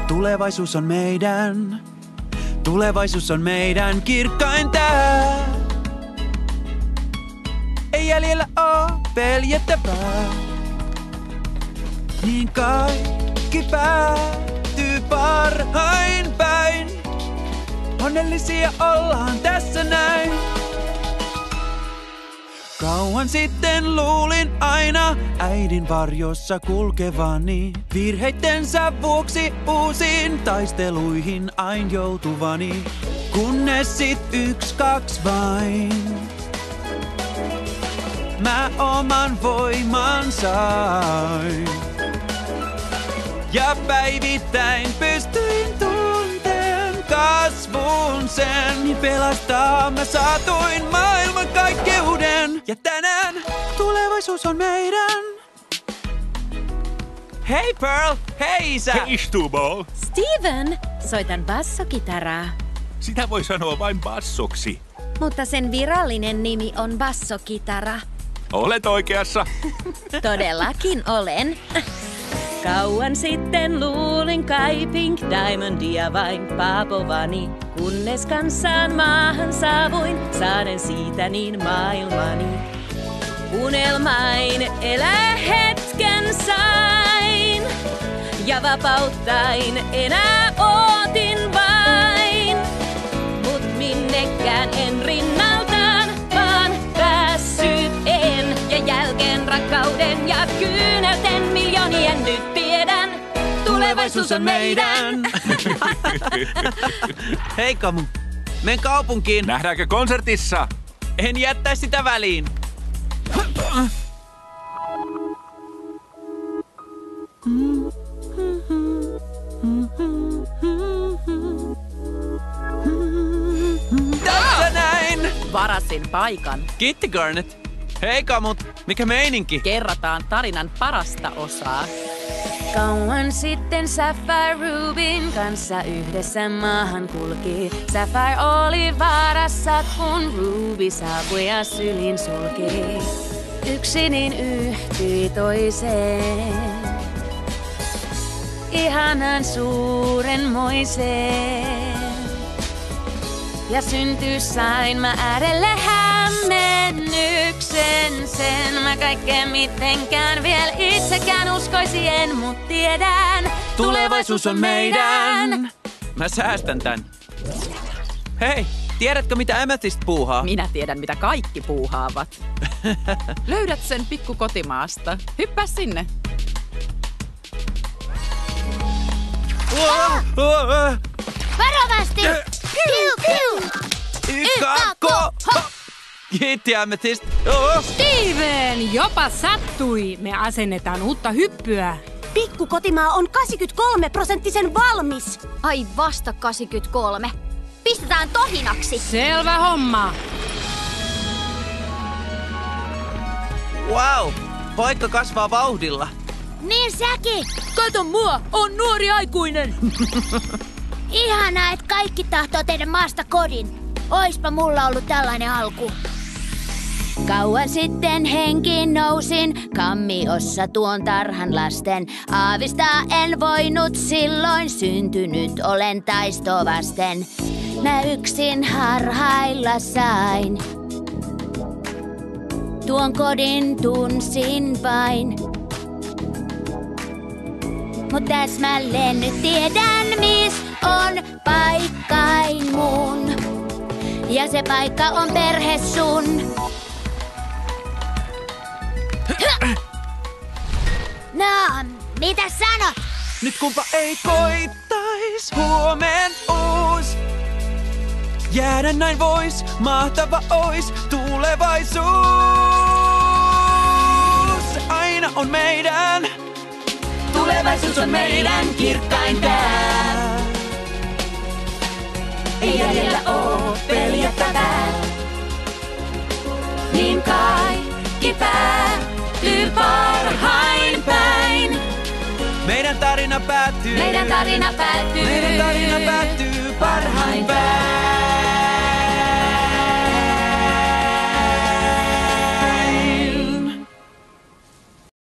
Tulevaisuus on meidän. Tulevaisuus on meidän kirkkain tää. Ei jäljellä oo peljettävää. Niin kaikki päättyy parhain päin. Onnellisia ollaan tässä näin. Kauan sitten luulin aina äidin varjossa kulkevani. Virheittensä vuoksi uusiin taisteluihin ain joutuvani. Kunnes sit 1, 2 vain. Mä oman voiman sain. Ja päivittäin pystyin tunteen kasvun sen. Pelastaa mä saatoin maailman kaikkeuden. Ja tänään tulevaisuus on meidän. Hei Pearl, hei isä. Hei Stubo. Steven, soitan bassokitaraa. Sitä voi sanoa vain bassoksi. Mutta sen virallinen nimi on bassokitara. Olet oikeassa. Todellakin olen. Kauan sitten luulin kai Pink Diamondia vain paapovani. Kunnes kanssaan maahan saavuin, saaden siitä niin maailmani. Unelmain elää hetken sain. Ja vapauttain enää ootin vain. Mut minnekään en rinnaltaan, vaan päässyt en. Ja jälkeen rakkauden ja kyynelten miljoonien nyt tiedän. Tulevaisuus on meidän. Hei Kamu, menen kaupunkiin. Nähdäänkö konsertissa? En jättäisi sitä väliin. Tässä näin! Varasin paikan. Kiitti Garnet. Hei Kamut, mikä meininki? Kerrataan tarinan parasta osaa. Kauan sitten Sapphire Rubin kanssa yhdessä maahan kulki. Sapphire oli vaarassa, kun Ruby saapui ja sylin sulki. Yksi niin yhtyi toiseen, ihanan suurenmoiseen. Ja synty sain mä äärelle hämmennyksen sen. Mä kaikkeen mitenkään vielä itsekään uskoisin, mut tiedän. Tulevaisuus on meidän. Mä säästän tän. Hei, tiedätkö mitä Amethyst puuhaa? Minä tiedän, mitä kaikki puuhaavat. Löydät sen pikku kotimaasta. Hyppää sinne. Varovasti! Piu, piu! Kakko! Kiitti Amethyst. Steven, jopa sattui. Me asennetaan uutta hyppyä. Pikku kotimaa on 83% valmis. Ai vasta 83. Pistetään tohinaksi. Selvä homma. Wow, paikka kasvaa vauhdilla. Niin säkin. Kato mua, on nuori aikuinen. Ihanaa, että kaikki tahtoo tehdä maasta kodin. Oispa mulla ollut tällainen alku. Kauan sitten henkiin nousin, kammiossa tuon tarhan lasten. Aavistaa en voinut silloin, syntynyt olen taistovasten. Mä yksin harhailla sain. Tuon kodin tunsin vain. Mut täsmälleen nyt tiedän, mis on paikkain mun. Ja se paikka on perhe sun. No, mitä sanot? Nyt kumpa ei koittais huomen uus. Jäädä näin vois, mahtava ois tulevaisuus. Aina on meidän. Tulevaisuus on meidän kirkkain tää. Ei jäljellä oo peljättävää. Niin kaikki päättyy parhain päin. Meidän tarina päättyy. Meidän tarina päättyy. Meidän tarina päättyy parhain päin.